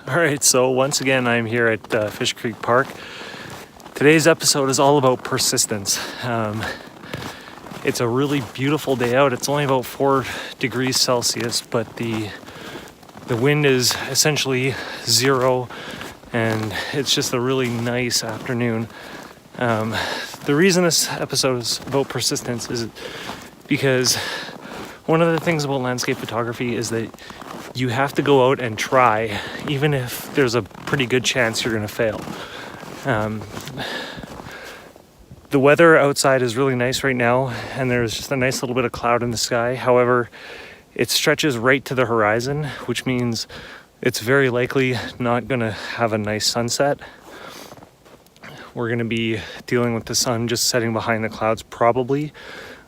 Alright, so once again I'm here at Fish Creek Park. Today's episode is all about persistence. It's a really beautiful day out. It's only about 4 degrees Celsius, but the wind is essentially zero, and it's just a really nice afternoon. The reason this episode is about persistence is because one of the things about landscape photography is that you have to go out and try, even if there's a pretty good chance you're going to fail. The weather outside is really nice right now, and there's just a nice little bit of cloud in the sky. However, it stretches right to the horizon, which means it's very likely not going to have a nice sunset. We're going to be dealing with the sun just setting behind the clouds probably,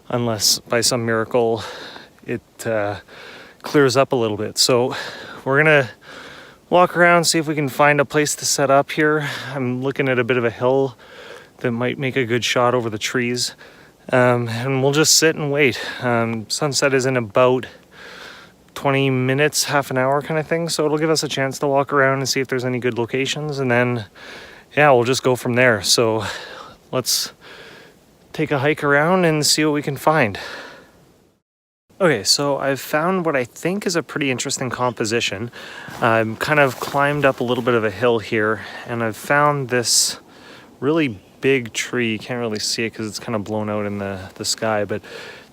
unless by some miracle it clears up a little bit. So we're gonna walk around, see if we can find a place to set up here. I'm looking at a bit of a hill that might make a good shot over the trees, and we'll just sit and wait. Sunset is in about 20 minutes, half an hour kind of thing, so it'll give us a chance to walk around and see if there's any good locations, and then yeah, we'll just go from there. So let's take a hike around and see what we can find. Okay, so I've found what I think is a pretty interesting composition. I've kind of climbed up a little bit of a hill here, and I've found this really big tree. You can't really see it because it's kind of blown out in the sky, but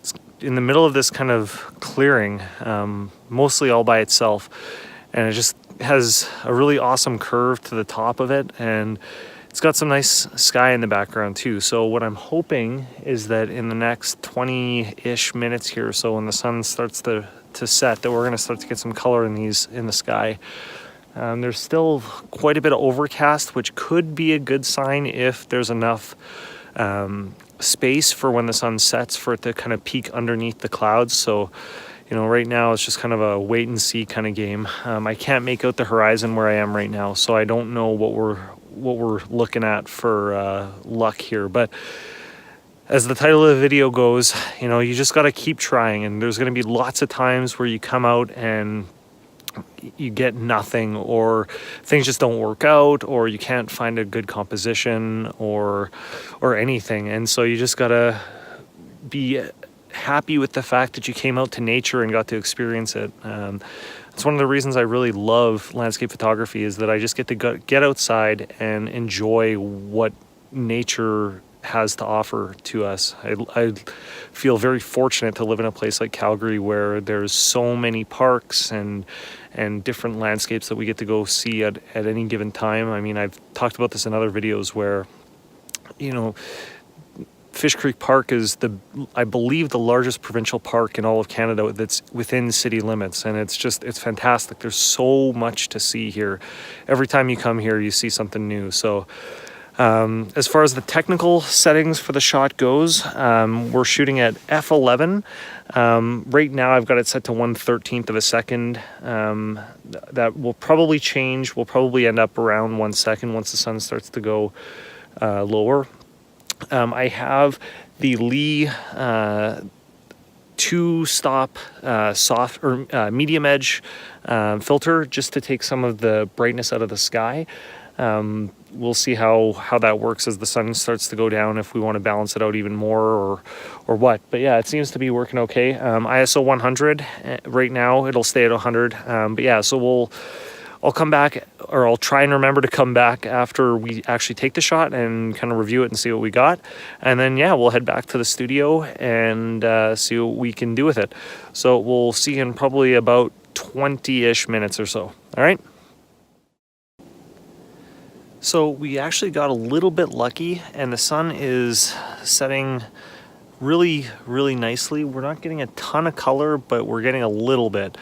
it's in the middle of this kind of clearing, mostly all by itself, and it just has a really awesome curve to the top of it, and it's got some nice sky in the background too. So what I'm hoping is that in the next 20-ish minutes here or so, when the sun starts to set, that we're gonna start to get some color in the sky. There's still quite a bit of overcast, which could be a good sign if there's enough space for when the sun sets for it to kind of peek underneath the clouds. So, you know, right now it's just kind of a wait and see kind of game. I can't make out the horizon where I am right now, so I don't know what we're looking at for luck here. But as the title of the video goes, you know, you just got to keep trying, and there's going to be lots of times where you come out and you get nothing, or things just don't work out, or you can't find a good composition or anything. And so you just got to be happy with the fact that you came out to nature and got to experience it. It's one of the reasons I really love landscape photography, is that I just get to get outside and enjoy what nature has to offer to us. I feel very fortunate to live in a place like Calgary where there's so many parks and different landscapes that we get to go see at any given time. I mean, I've talked about this in other videos where, you know, Fish Creek Park is I believe the largest provincial park in all of Canada that's within city limits, and it's fantastic. There's so much to see here. Every time you come here, you see something new. So as far as the technical settings for the shot goes, we're shooting at f11. Right now I've got it set to 1/13 of a second. That will probably change. We'll probably end up around 1 second once the sun starts to go lower. I have the Lee 2-stop soft or medium edge filter just to take some of the brightness out of the sky. We'll see how that works as the sun starts to go down, if we want to balance it out even more or what. But yeah, it seems to be working okay. ISO 100 right now, it'll stay at 100. But yeah, so I'll come back, or I'll try and remember to come back after we actually take the shot and kind of review it and see what we got. And then, yeah, we'll head back to the studio and see what we can do with it. So we'll see in probably about 20-ish minutes or so. All right. So we actually got a little bit lucky, and the sun is setting really, really nicely. We're not getting a ton of color, but we're getting a little bit.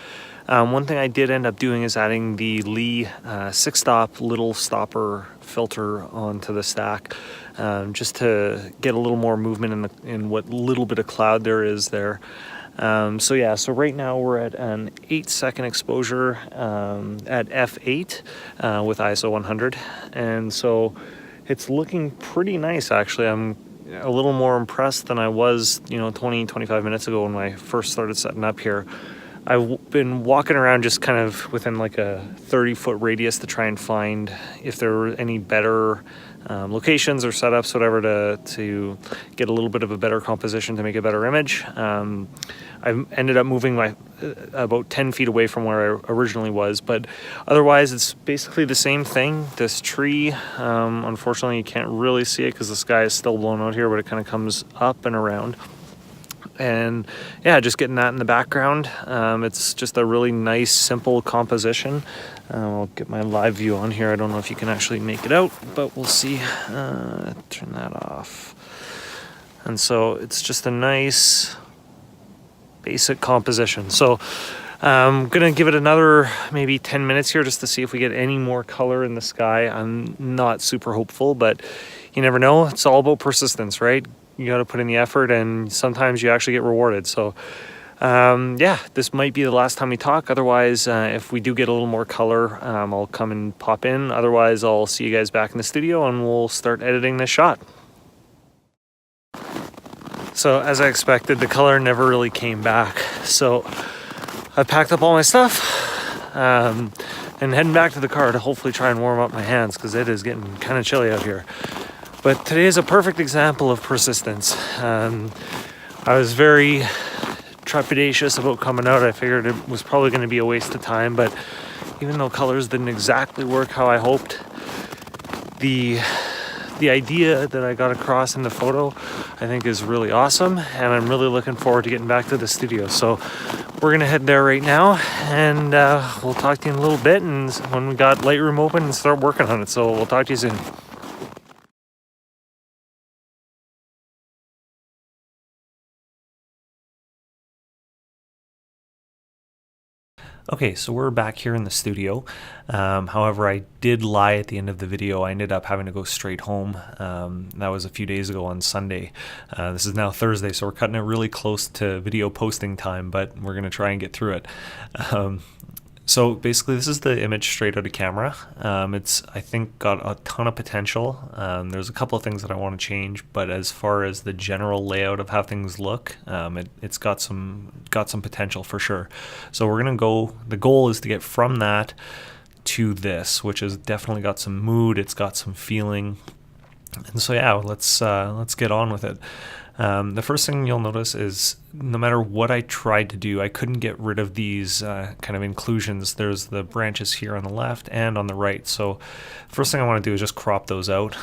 One thing I did end up doing is adding the Lee 6-stop little stopper filter onto the stack, just to get a little more movement in what little bit of cloud there is there. So yeah, so right now we're at an 8-second exposure at f8 with ISO 100, and so it's looking pretty nice actually. I'm a little more impressed than I was 20-25 minutes ago when I first started setting up here. I've been walking around just kind of within like a 30-foot radius to try and find if there were any better locations or setups, whatever, to get a little bit of a better composition to make a better image. I ended up moving about 10 feet away from where I originally was, but otherwise it's basically the same thing. This tree, unfortunately you can't really see it because the sky is still blown out here, but it kind of comes up and around. And yeah, just getting that in the background. It's just a really nice, simple composition. I'll get my live view on here. I don't know if you can actually make it out, but we'll see. Turn that off. And so it's just a nice, basic composition. So I'm gonna give it another maybe 10 minutes here just to see if we get any more color in the sky. I'm not super hopeful, but you never know. It's all about persistence, right? You got to put in the effort, and sometimes you actually get rewarded. So yeah, this might be the last time we talk. Otherwise, if we do get a little more color, I'll come and pop in. Otherwise, I'll see you guys back in the studio and we'll start editing this shot. So as I expected, the color never really came back. So I packed up all my stuff and heading back to the car to hopefully try and warm up my hands because it is getting kind of chilly out here. But today is a perfect example of persistence. I was very trepidatious about coming out. I figured it was probably going to be a waste of time, but even though colors didn't exactly work how I hoped, the idea that I got across in the photo I think is really awesome, and I'm really looking forward to getting back to the studio. So we're gonna head there right now, and we'll talk to you in a little bit, and when we got Lightroom open, and start working on it. So we'll talk to you soon. Okay, so we're back here in the studio. However, I did lie at the end of the video. I ended up having to go straight home. That was a few days ago on Sunday. This is now Thursday, so we're cutting it really close to video posting time, but we're going to try and get through it. So basically this is the image straight out of camera. It's, I think, got a ton of potential. There's a couple of things that I want to change, but as far as the general layout of how things look, it's got some potential for sure. So we're gonna go, the goal is to get from that to this, which has definitely got some mood, it's got some feeling. And so yeah, let's get on with it. The first thing you'll notice is no matter what I tried to do, I couldn't get rid of these kind of inclusions. There's the branches here on the left and on the right. So first thing I want to do is just crop those out,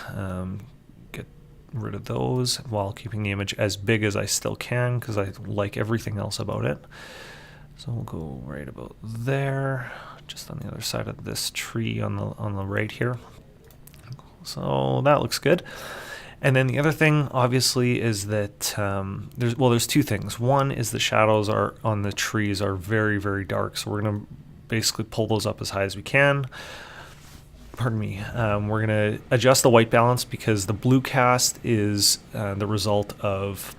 get rid of those while keeping the image as big as I still can because I like everything else about it. So we'll go right about there, just on the other side of this tree on the right here. So that looks good. And then the other thing, obviously, is that there's two things. One is the shadows are on the trees are very, very dark, so we're going to basically pull those up as high as we can. Pardon me. We're going to adjust the white balance because the blue cast is the result of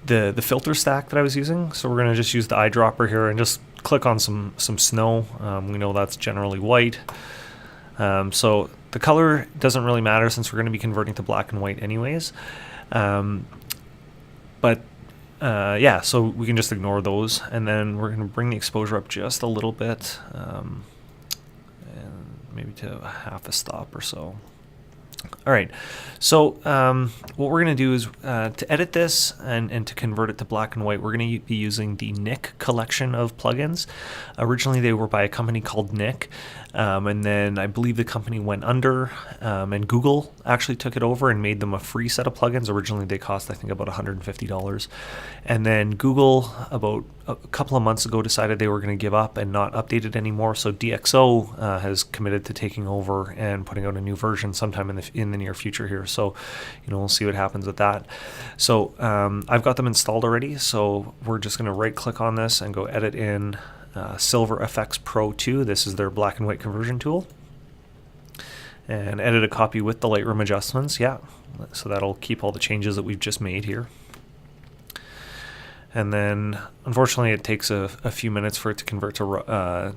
the filter stack that I was using. So we're going to just use the eyedropper here and just click on some snow. We know that's generally white. So the color doesn't really matter since we're going to be converting to black and white anyways. Yeah, so we can just ignore those, and then we're going to bring the exposure up just a little bit, and maybe to half a stop or so. All right, so what we're going to do is to edit this and to convert it to black and white, we're going to be using the Nik collection of plugins. Originally, they were by a company called Nik, and then I believe the company went under, and Google actually took it over and made them a free set of plugins. Originally, they cost, I think, about $150. And then Google, about a couple of months ago, decided they were going to give up and not update it anymore. So DxO has committed to taking over and putting out a new version sometime in the near future here. So, we'll see what happens with that. So I've got them installed already. So we're just going to right click on this and go edit in Silver FX Pro 2. This is their black and white conversion tool. And edit a copy with the Lightroom adjustments. Yeah, so that'll keep all the changes that we've just made here. And then, unfortunately, it takes a few minutes for it to convert to a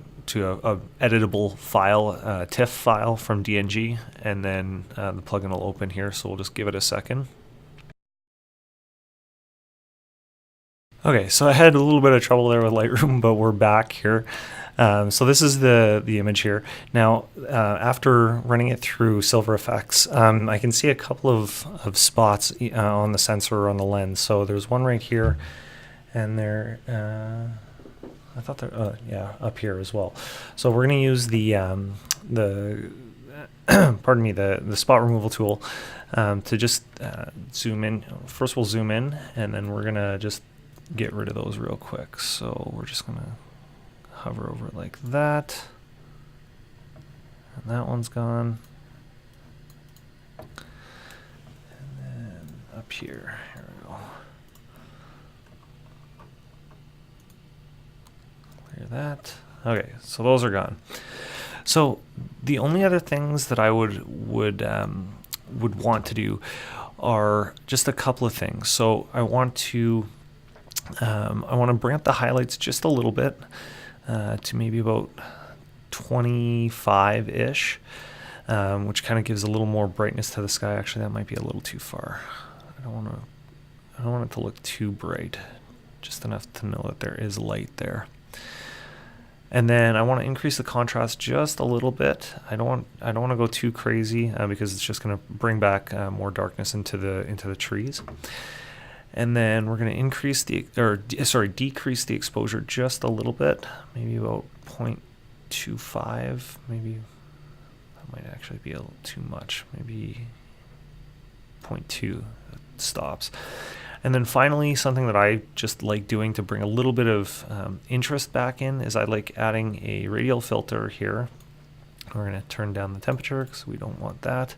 editable file, TIFF file from DNG, and then the plugin will open here. So we'll just give it a second. Okay, so I had a little bit of trouble there with Lightroom, but we're back here. So this is the image here. Now, after running it through Silver FX, I can see a couple of spots on the sensor or on the lens. So there's one right here, and there, I thought there, yeah, up here as well. So we're going to use the pardon me, the spot removal tool to just zoom in. First, we'll zoom in, and then we're going to just get rid of those real quick. So we're just going to hover over it like that, and that one's gone. And then up here we go. Clear that. Okay, so those are gone. So the only other things that I would want to do are just a couple of things. So I want to bring up the highlights just a little bit. To maybe about 25-ish, which kind of gives a little more brightness to the sky. Actually, that might be a little too far. I don't want it to look too bright, just enough to know that there is light there. And then I want to increase the contrast just a little bit. I don't want to go too crazy because it's just going to bring back more darkness into the trees. And then we're going to decrease the exposure just a little bit, maybe about 0.25. Maybe that might actually be a little too much. Maybe 0.2 stops. And then finally, something that I just like doing to bring a little bit of interest back in is I like adding a radial filter here. We're going to turn down the temperature because we don't want that.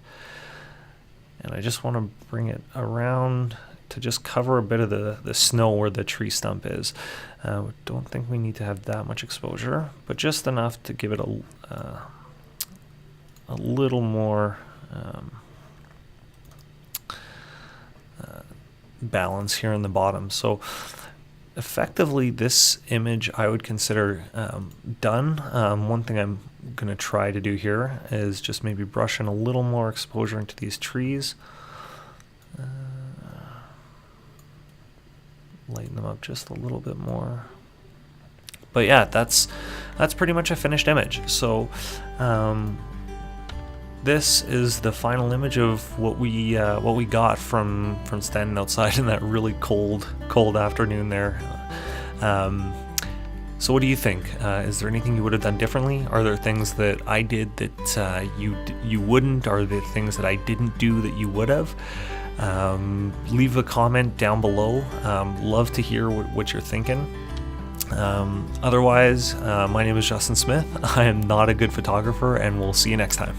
And I just want to bring it around to just cover a bit of the snow where the tree stump is. Don't think we need to have that much exposure, but just enough to give it a little more balance here in the bottom. So effectively, this image I would consider done. One thing I'm going to try to do here is just maybe brush in a little more exposure into these trees. Lighten them up just a little bit more. But yeah, that's pretty much a finished image. So this is the final image of what we got from standing outside in that really cold afternoon there. So what do you think? Is there anything you would have done differently? Are there things that I did that you wouldn't? Are there things that I didn't do that you would have? Leave a comment down below. Love to hear what you're thinking. Otherwise, my name is Justin Smith. I am not a good photographer, and we'll see you next time.